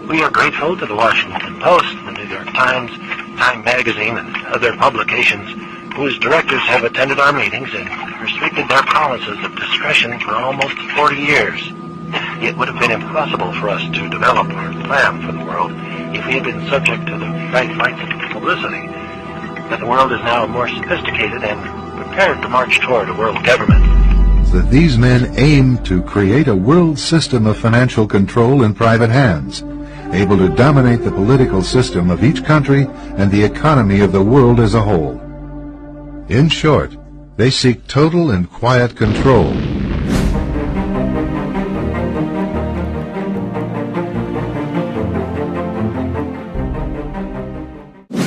We are grateful to the Washington Post, the New York Times, Time Magazine, and other publications whose directors have attended our meetings and restricted their promises of discretion for almost 40 years. It would have been impossible for us to develop our plan for the world if we had been subject to the bright lights of publicity. But the world is now more sophisticated and prepared to march toward a world government. That these men aim to create a world system of financial control in private hands, able to dominate the political system of each country and the economy of the world as a whole. In short, they seek total and quiet control.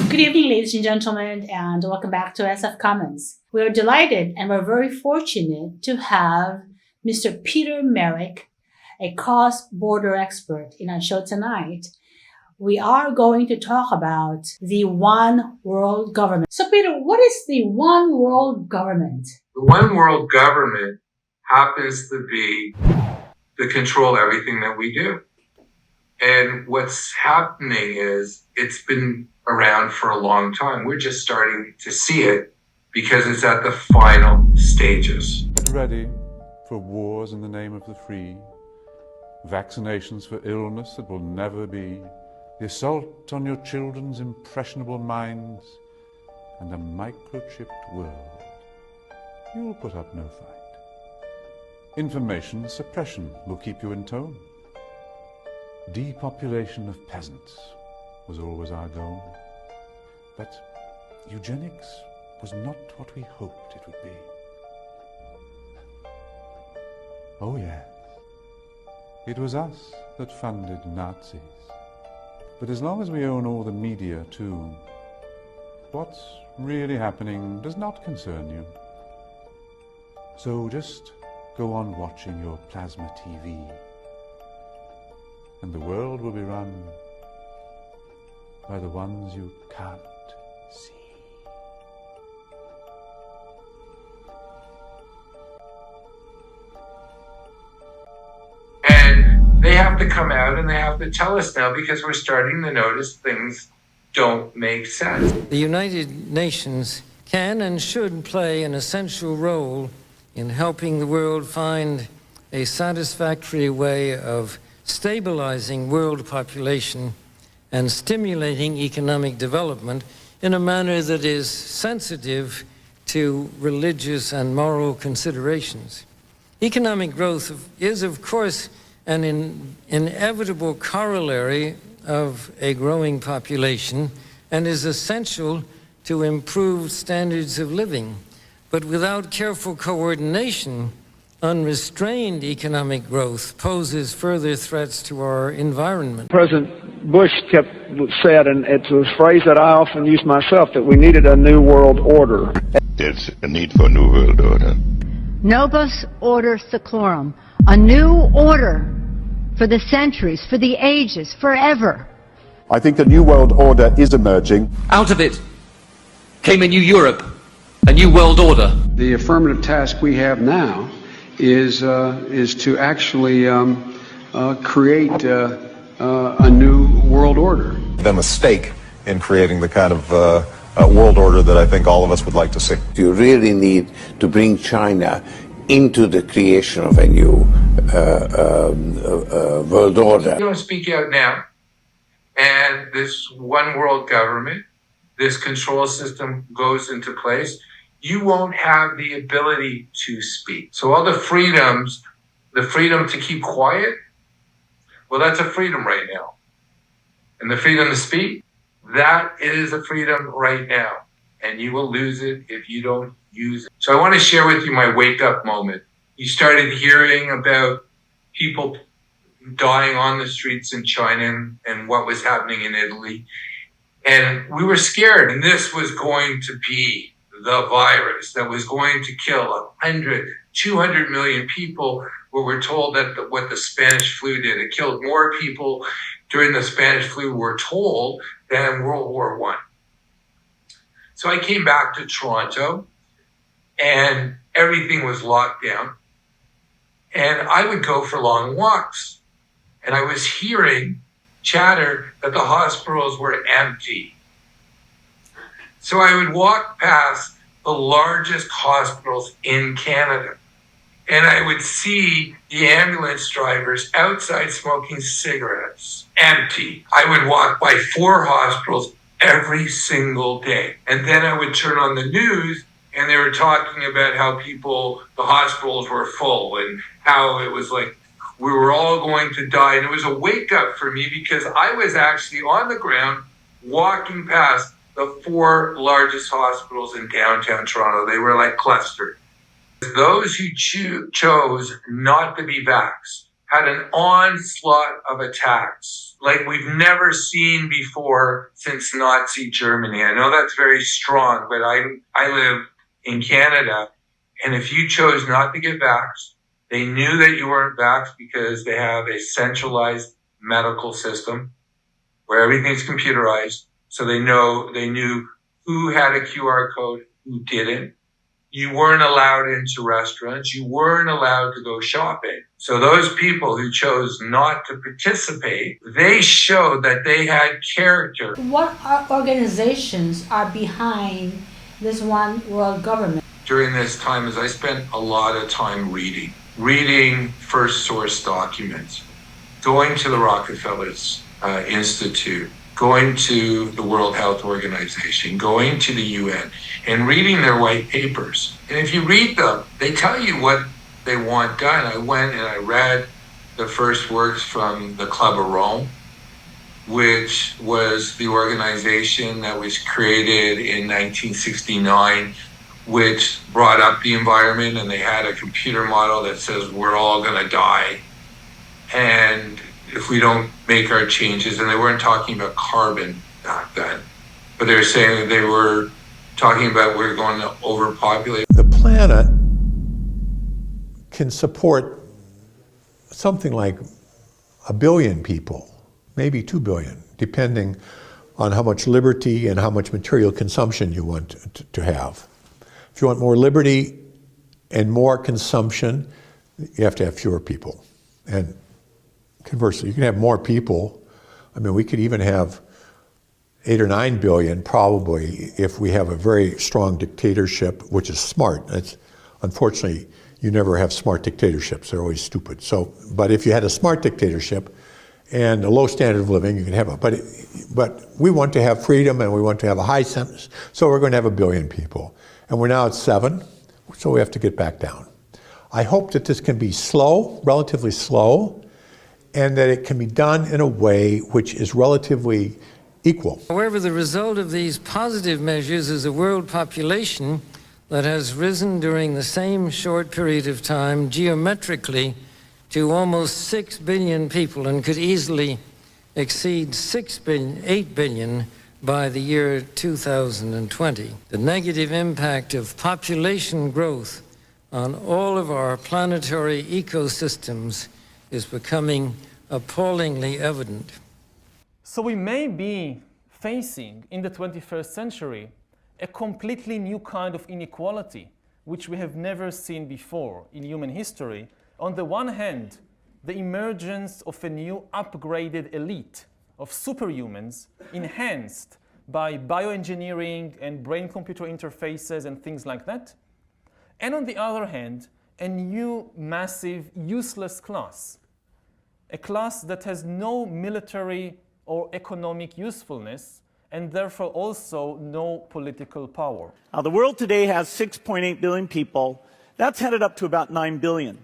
Good evening, ladies and gentlemen, and welcome back to SF Commons. We are delighted and we're very fortunate to have Mr. Peter Merrick, a cross-border expert, in our show tonight. We are going to talk about the one world government. So, Peter, what is the one world government? The one world government happens to be to control everything that we do. And what's happening is it's been around for a long time. We're just starting to see it because it's at the final stages. Get ready for wars in the name of the free, vaccinations for illness that will never be, the assault on your children's impressionable minds, and a microchipped world. You'll put up no fight. Information suppression will keep you in tone. Depopulation of peasants was always our goal. But eugenics was not what we hoped it would be. Oh yes, it was us that funded Nazis. But as long as we own all the media too, what's really happening does not concern you. So just go on watching your plasma TV, and the world will be run by the ones you can't see. And they have to come out and they have to tell us now, because we're starting to notice things don't make sense. The United Nations can and should play an essential role in helping the world find a satisfactory way of stabilizing world population and stimulating economic development in a manner that is sensitive to religious and moral considerations. Economic growth is, of course, an inevitable corollary of a growing population and is essential to improved standards of living. But without careful coordination, unrestrained economic growth poses further threats to our environment. President Bush said, and it's a phrase that I often use myself, that we needed a new world order. There's a need for a new world order. Novus order seclorum, a new order for the centuries, for the ages, forever. I think a new world order is emerging. Out of it came a new Europe, a new world order. The affirmative task we have now is to actually create a new world order. The mistake in creating the kind of world order that I think all of us would like to see. You really need to bring China into the creation of a new world order. You don't speak out now, and this one world government, this control system goes into place, you won't have the ability to speak. So all the freedoms, the freedom to keep quiet, well, that's a freedom right now. And the freedom to speak, that is a freedom right now. And you will lose it if you don't use it. So I want to share with you my wake-up moment. You started hearing about people dying on the streets in China and what was happening in Italy. And we were scared. And this was going to be the virus that was going to kill 100, 200 million people, where we're told that what the Spanish flu did. It killed more people during the Spanish flu, we're told, than World War I. So I came back to Toronto, and everything was locked down. And I would go for long walks. And I was hearing chatter that the hospitals were empty. So I would walk past the largest hospitals in Canada, and I would see the ambulance drivers outside smoking cigarettes, empty. I would walk by 4 hospitals every single day. And then I would turn on the news, and they were talking about how the hospitals were full, and how it was like we were all going to die. And it was a wake up for me, because I was actually on the ground walking past the 4 largest hospitals in downtown Toronto. They were like clustered. Those who chose not to be vaxxed had an onslaught of attacks like we've never seen before since Nazi Germany. I know that's very strong, but I live in Canada, and if you chose not to get vaxxed, they knew that you weren't vaxxed because they have a centralized medical system where everything's computerized. So they knew who had a QR code, who didn't. You weren't allowed into restaurants. You weren't allowed to go shopping. So those people who chose not to participate, they showed that they had character. What organizations are behind this one world government? During this time, I spent a lot of time reading first source documents, going to the Rockefellers Institute, going to the World Health Organization, going to the UN, and reading their white papers. And if you read them, they tell you what they want done. I went and I read the first works from the Club of Rome, which was the organization that was created in 1969, which brought up the environment, and they had a computer model that says we're all gonna die. And if we don't make our changes, and they weren't talking about carbon back then, but they were saying that they were talking about we're going to overpopulate. The planet can support something like 1 billion people, maybe 2 billion, depending on how much liberty and how much material consumption you want to have. If you want more liberty and more consumption, you have to have fewer people. And conversely, you can have more people. I mean, we could even have 8 or 9 billion probably if we have a very strong dictatorship, which is smart. That's, unfortunately, you never have smart dictatorships. They're always stupid. So, but if you had a smart dictatorship and a low standard of living, you can have it. But we want to have freedom, and we want to have a high sentence, so we're going to have 1 billion people. And we're now at 7, so we have to get back down. I hope that this can be slow, relatively slow, and that it can be done in a way which is relatively equal. However, the result of these positive measures is a world population that has risen during the same short period of time geometrically to almost 6 billion people, and could easily exceed 8 billion by the year 2020. The negative impact of population growth on all of our planetary ecosystems is becoming appallingly evident. So we may be facing, in the 21st century, a completely new kind of inequality, which we have never seen before in human history. On the one hand, the emergence of a new upgraded elite of superhumans, enhanced by bioengineering and brain-computer interfaces and things like that. And on the other hand, a new, massive, useless class. A class that has no military or economic usefulness, and therefore also no political power. Now, the world today has 6.8 billion people. That's headed up to about 9 billion.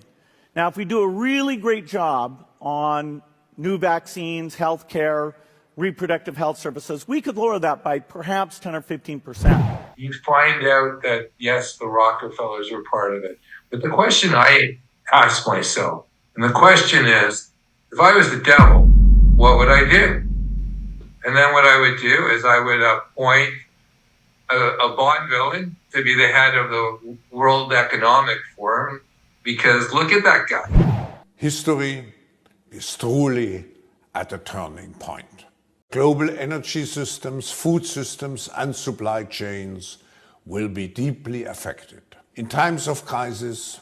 Now, if we do a really great job on new vaccines, healthcare, reproductive health services, we could lower that by perhaps 10 or 15%. You find out that, yes, the Rockefellers were part of it. But the question I ask myself, and the question is, if I was the devil, what would I do? And then what I would do is I would appoint a Bond villain to be the head of the World Economic Forum, because look at that guy. History is truly at a turning point. Global energy systems, food systems, and supply chains will be deeply affected. In times of crisis,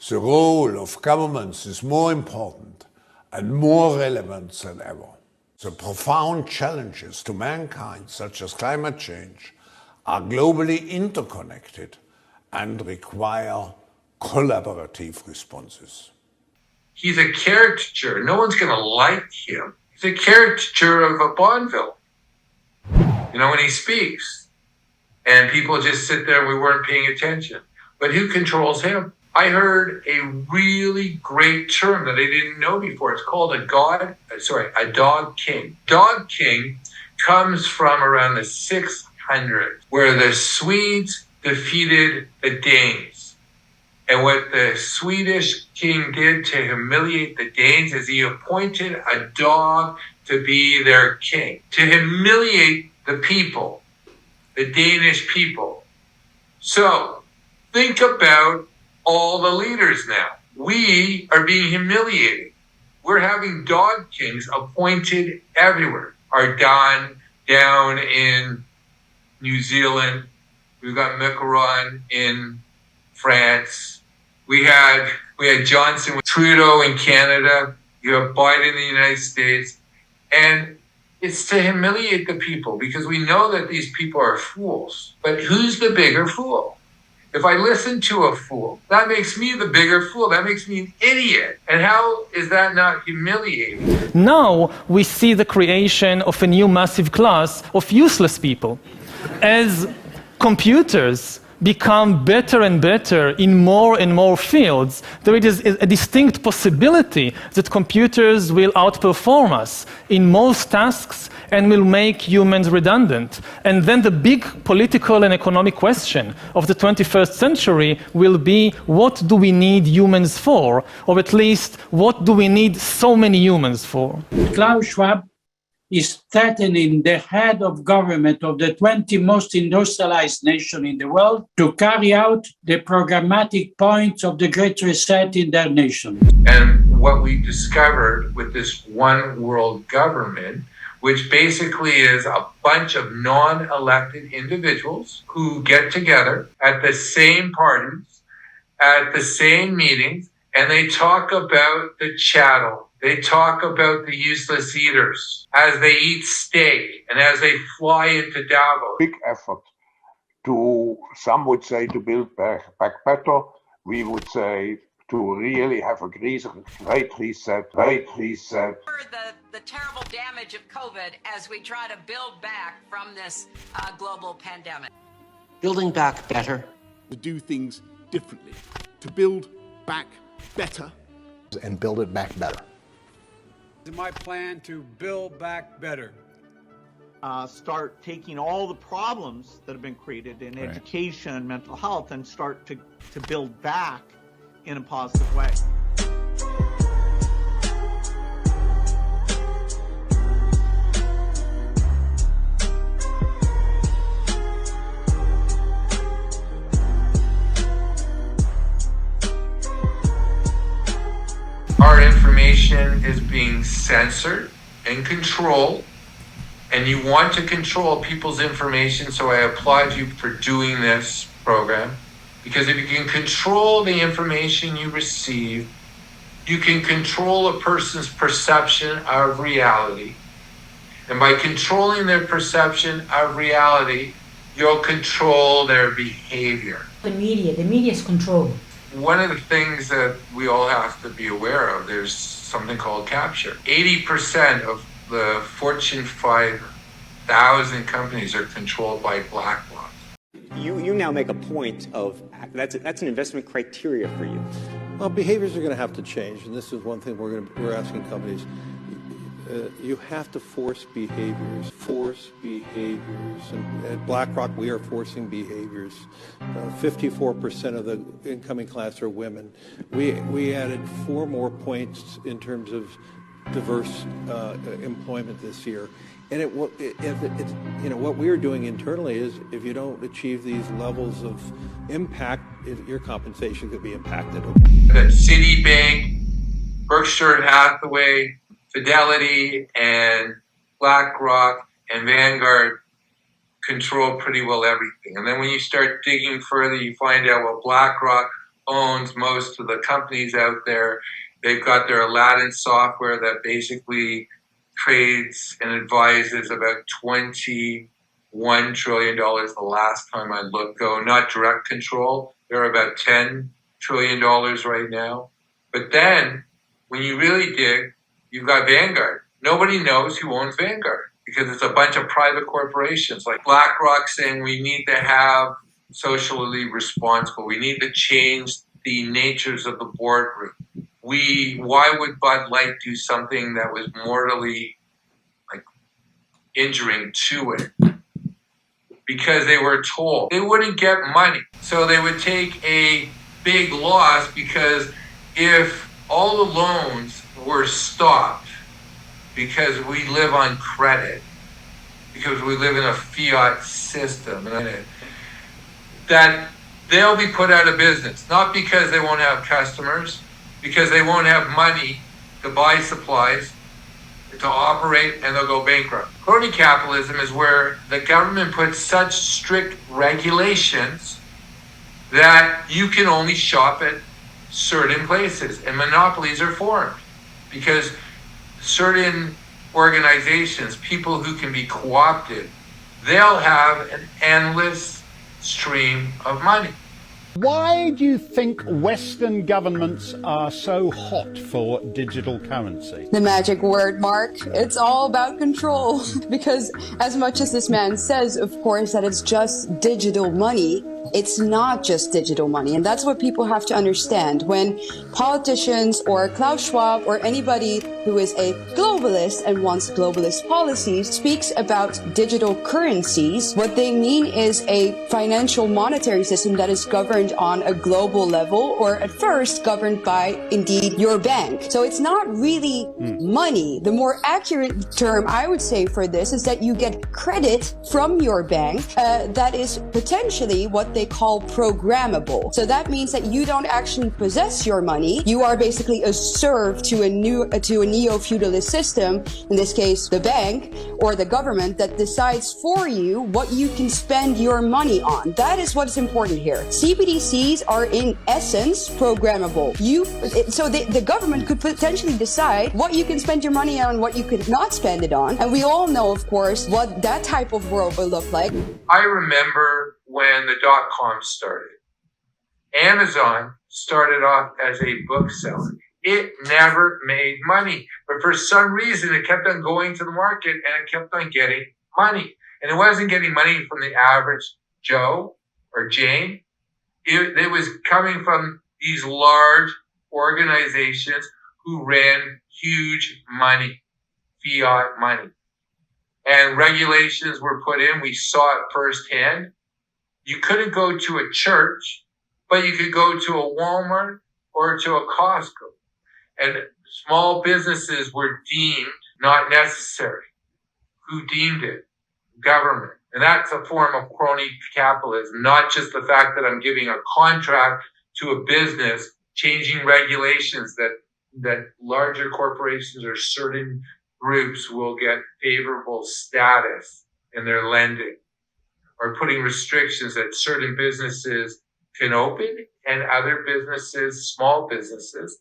the role of governments is more important and more relevant than ever. The profound challenges to mankind, such as climate change, are globally interconnected and require collaborative responses. He's a caricature. No one's going to like him. He's a caricature of a Bonneville. You know, when he speaks, and people just sit there and we weren't paying attention. But who controls him? I heard a really great term that I didn't know before. It's called a dog king. Dog king comes from around the 600s, where the Swedes defeated the Danes. And what the Swedish king did to humiliate the Danes is he appointed a dog to be their king, to humiliate the people, the Danish people. So think about all the leaders now. We are being humiliated. We're having dog kings appointed everywhere. Ardern down in New Zealand. We've got Macron in France. We had Johnson with Trudeau in Canada. You have Biden in the United States. And it's to humiliate the people because we know that these people are fools. But who's the bigger fool? If I listen to a fool, that makes me the bigger fool. That makes me an idiot. And how is that not humiliating? Now we see the creation of a new massive class of useless people. As computers become better and better in more and more fields, there is a distinct possibility that computers will outperform us in most tasks and will make humans redundant. And then the big political and economic question of the 21st century will be, what do we need humans for? Or at least, what do we need so many humans for? Klaus Schwab is threatening the head of government of the 20 most industrialized nations in the world to carry out the programmatic points of the Great Reset in their nation. And what we discovered with this one world government, which basically is a bunch of non-elected individuals who get together at the same parties, at the same meetings, and they talk about the chattel. They talk about the useless eaters as they eat steak and as they fly into Davos. Big effort to, some would say, to build back better. We would say to really have a great reset. The terrible damage of COVID as we try to build back from this global pandemic. Building back better. To do things differently. To build back better. And build it back better. My plan to build back better. Start taking all the problems that have been created in education and mental health and start to build back in a positive way. Our information is being censored and controlled, and you want to control people's information, so I applaud you for doing this program, because if you can control the information you receive, you can control a person's perception of reality. And by controlling their perception of reality, you'll control their behavior. The media is controlled. One of the things that we all have to be aware of, there's something called capture. 80% of the Fortune 5,000 companies are controlled by BlackRock. You now make a point of, that's an investment criteria for you. Well, behaviors are going to have to change, and this is one thing we're asking companies. You have to force behaviors. And at BlackRock, we are forcing behaviors. 54% of the incoming class are women. We added 4 more points in terms of diverse employment this year. And what we're doing internally is, if you don't achieve these levels of impact, your compensation could be impacted. That Citibank, Berkshire Hathaway, Fidelity, and BlackRock and Vanguard control pretty well everything. And then when you start digging further, you find out, well, BlackRock owns most of the companies out there. They've got their Aladdin software that basically trades and advises about $21 trillion the last time I looked, though not direct control. They're about $10 trillion right now. But then, when you really dig, you've got Vanguard. Nobody knows who owns Vanguard because it's a bunch of private corporations like BlackRock saying we need to have socially responsible. We need to change the natures of the boardroom. Why would Bud Light do something that was mortally injuring to it? Because they were told they wouldn't get money. So they would take a big loss because if all the loans were stopped because we live on credit, because we live in a fiat system, that they'll be put out of business. Not because they won't have customers, because they won't have money to buy supplies, to operate, and they'll go bankrupt. Crony capitalism is where the government puts such strict regulations that you can only shop at certain places, and monopolies are formed because certain organizations, people who can be co-opted, they'll have an endless stream of money. Why do you think Western governments are so hot for digital currency? The magic word, Mark. It's all about control. Because as much as this man says, of course, that it's just digital money, it's not just digital money. And that's what people have to understand. When politicians or Klaus Schwab or anybody who is a globalist and wants globalist policies speaks about digital currencies, what they mean is a financial monetary system that is governed on a global level, or at first governed by, indeed, your bank. So it's not really money. The more accurate term I would say for this is that you get credit from your bank that is potentially what they call programmable. So that means that you don't actually possess your money. You are basically a serf to a neo-feudalist system, in this case the bank or the government, that decides for you what you can spend your money on. That is what is important here. CBDCs are in essence programmable. So the government could potentially decide what you can spend your money on, what you could not spend it on. And we all know, of course, what that type of world will look like. I remember when the dot-com started. Amazon started off as a bookseller. It never made money, but for some reason it kept on going to the market and it kept on getting money. And it wasn't getting money from the average Joe or Jane. It was coming from these large organizations who ran huge money, fiat money. And regulations were put in. We saw it firsthand. You couldn't go to a church, but you could go to a Walmart or to a Costco. And small businesses were deemed not necessary. Who deemed it? Government. And that's a form of crony capitalism, not just the fact that I'm giving a contract to a business, changing regulations that larger corporations or certain groups will get favorable status in their lending, or putting restrictions that certain businesses can open and other businesses, small businesses,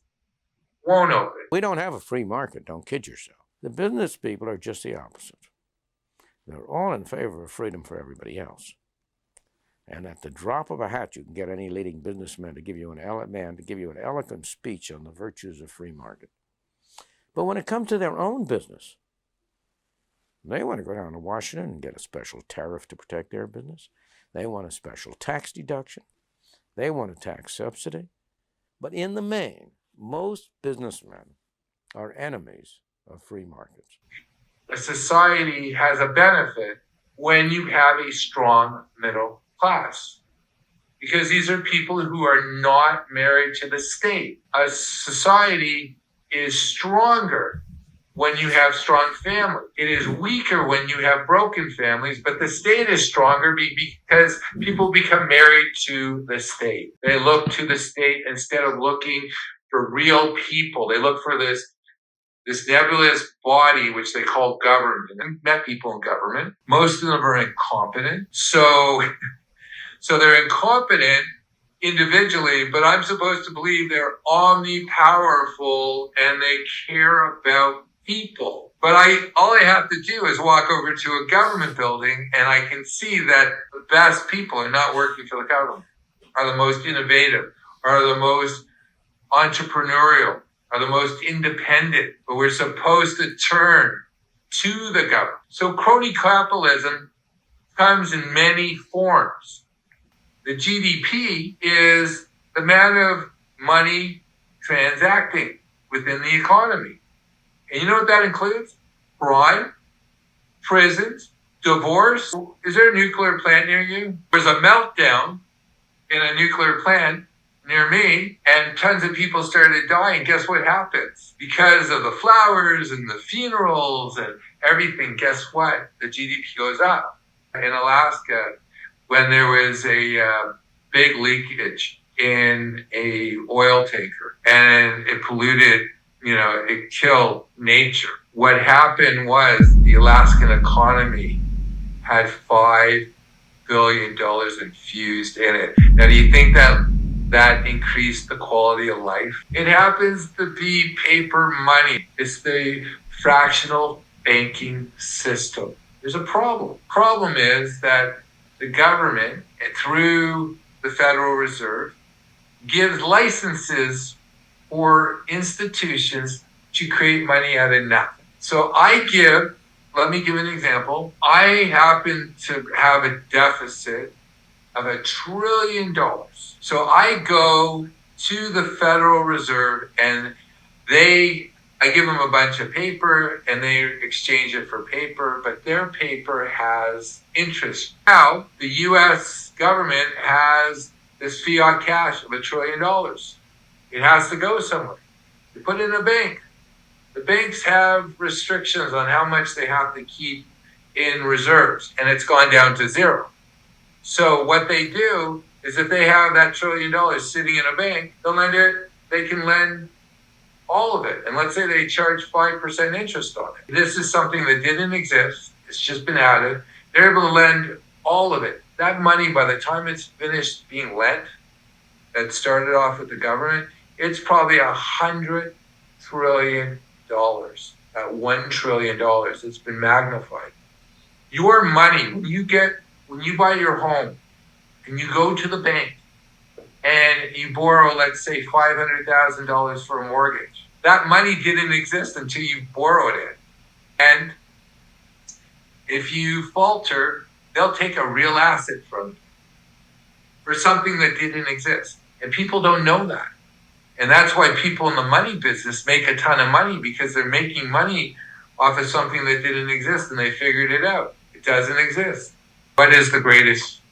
won't open. We don't have a free market, don't kid yourself. The business people are just the opposite. They're all in favor of freedom for everybody else. And at the drop of a hat, you can get any leading businessman to give you an eloquent speech on the virtues of free market. But when it comes to their own business, they want to go down to Washington and get a special tariff to protect their business. They want a special tax deduction. They want a tax subsidy. But in the main, most businessmen are enemies of free markets. A society has a benefit when you have a strong middle class, because these are people who are not married to the state. A society is stronger when you have strong families. It is weaker when you have broken families, but the state is stronger because people become married to the state. They look to the state instead of looking for real people. They look for this nebulous body, which they call government. I've met people in government. Most of them are incompetent. So they're incompetent individually, but I'm supposed to believe they're omnipowerful and they care about people. But all I have to do is walk over to a government building and I can see that the best people are not working for the government, are the most innovative, are the most entrepreneurial, are the most independent, but we're supposed to turn to the government. So crony capitalism comes in many forms. The GDP is the amount of money transacting within the economy. And you know what that includes? Crime, prisons, divorce. Is there a nuclear plant near you? There's a meltdown in a nuclear plant near me, and tons of people started dying. Guess what happens? Because of the flowers and the funerals and everything, guess what? The GDP goes up. In Alaska, when there was a big leakage in a oil tanker and it polluted, it killed nature. What happened was the Alaskan economy had $5 billion infused in it. Now, do you think that increased the quality of life? It happens to be paper money. It's the fractional banking system. There's a problem. Problem is that the government, through the Federal Reserve, gives licenses for institutions to create money out of nothing. So let me give an example. I happen to have a deficit of $1 trillion. So I go to the Federal Reserve and I give them a bunch of paper and they exchange it for paper, but their paper has interest. Now, the US government has this fiat cash of $1 trillion. It has to go somewhere. You put it in a bank. The banks have restrictions on how much they have to keep in reserves, and it's gone down to zero. So what they do is if they have that $1 trillion sitting in a bank, they can lend all of it. And let's say they charge 5% interest on it. This is something that didn't exist. It's just been added. They're able to lend all of it. That money, by the time it's finished being lent, that started off with the government, it's probably $100 trillion. At $1 trillion, it's been magnified. Your money, when you buy your home and you go to the bank and you borrow, let's say, $500,000 for a mortgage, that money didn't exist until you borrowed it. And if you falter, they'll take a real asset from you for something that didn't exist. And people don't know that. And that's why people in the money business make a ton of money, because they're making money off of something that didn't exist and they figured it out. It doesn't exist. What is the greatest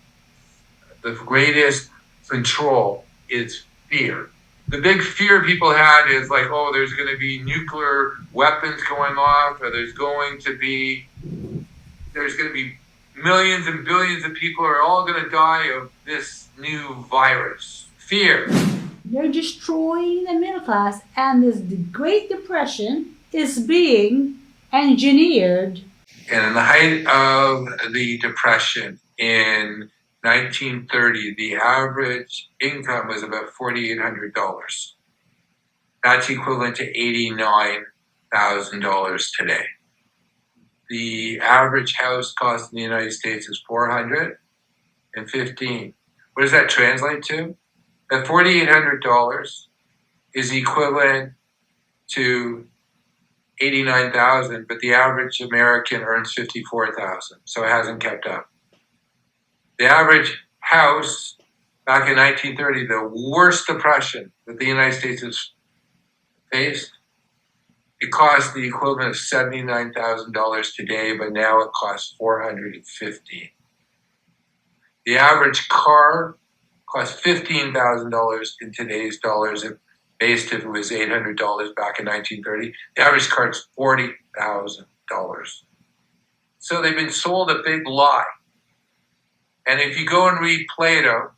control is fear. The big fear people had is like, oh, there's going to be nuclear weapons going off, or there's going to be millions and billions of people are all going to die of this new virus. Fear. They're destroying the middle class, and the Great Depression is being engineered. And in the height of the Depression in 1930, the average income was about $4,800. That's equivalent to $89,000 today. The average house cost in the United States is $415. What does that translate to? That $4,800 is equivalent to $89,000, but the average American earns $54,000, so it hasn't kept up. The average house back in 1930, the worst depression that the United States has faced, it cost the equivalent of $79,000 today, but now it costs $415,000. The average car costs $15,000 in today's dollars, based if it was $800 back in 1930. The average car is $40,000. So they've been sold a big lie. And if you go and read Plato,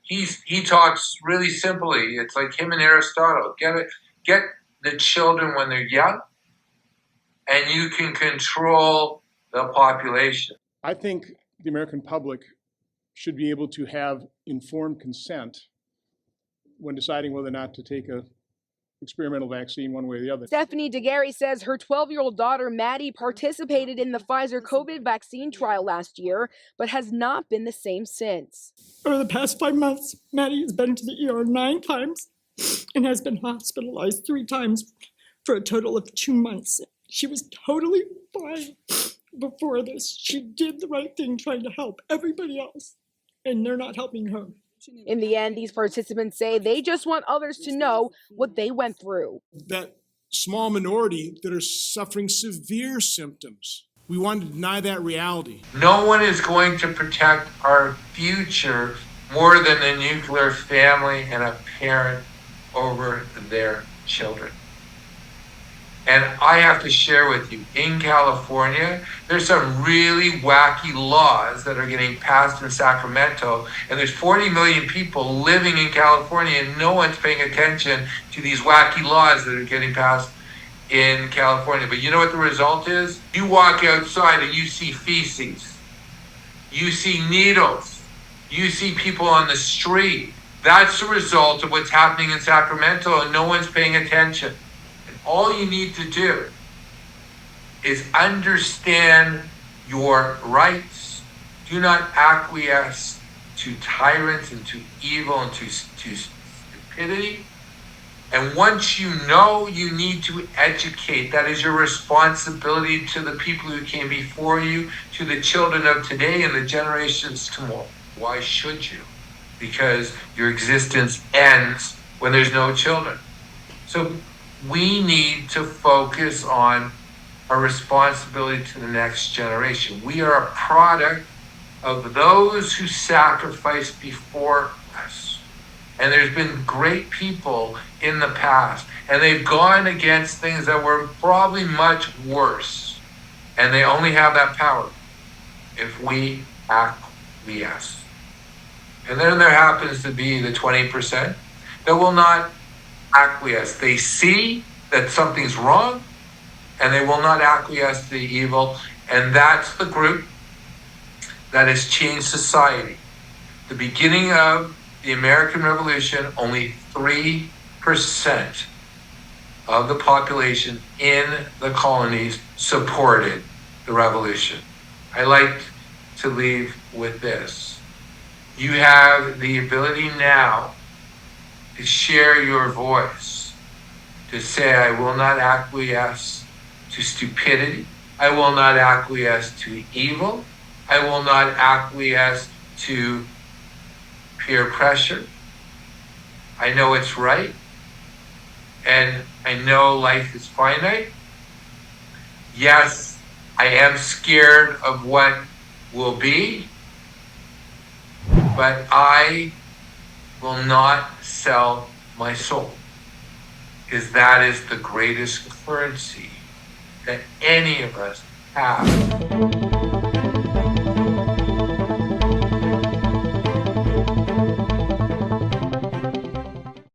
he talks really simply. It's like him and Aristotle. Get the children when they're young, and you can control the population. I think the American public should be able to have informed consent when deciding whether or not to take a experimental vaccine one way or the other. Stephanie DeGarry says her 12-year-old daughter, Maddie, participated in the Pfizer COVID vaccine trial last year, but has not been the same since. Over the past 5 months, Maddie has been to the ER 9 times and has been hospitalized 3 times for a total of 2 months. She was totally fine before this. She did the right thing trying to help everybody else, and they're not helping her. In the end, these participants say they just want others to know what they went through. That small minority that are suffering severe symptoms. We want to deny that reality. No one is going to protect our future more than the nuclear family and a parent over their children. And I have to share with you, in California, there's some really wacky laws that are getting passed in Sacramento, and there's 40 million people living in California, and no one's paying attention to these wacky laws that are getting passed in California. But you know what the result is? You walk outside and you see feces. You see needles. You see people on the street. That's the result of what's happening in Sacramento, and no one's paying attention. All you need to do is understand your rights. Do not acquiesce to tyrants and to evil and to stupidity. And once you know, you need to educate. That is your responsibility to the people who came before you, to the children of today and the generations tomorrow. Why should you? Because your existence ends when there's no children. So we need to focus on our responsibility to the next generation. We are a product of those who sacrificed before us. And there's been great people in the past, and they've gone against things that were probably much worse. And they only have that power if we acquiesce. And then there happens to be the 20% that will not acquiesce. They see that something's wrong, and they will not acquiesce to the evil. And that's the group that has changed society. The beginning of the American Revolution, only 3% of the population in the colonies supported the revolution. I like to leave with this. You have the ability now to share your voice, to say, I will not acquiesce to stupidity. I will not acquiesce to evil. I will not acquiesce to peer pressure. I know it's right, and I know life is finite. Yes, I am scared of what will be, but I will not sell my soul, because that is the greatest currency that any of us have.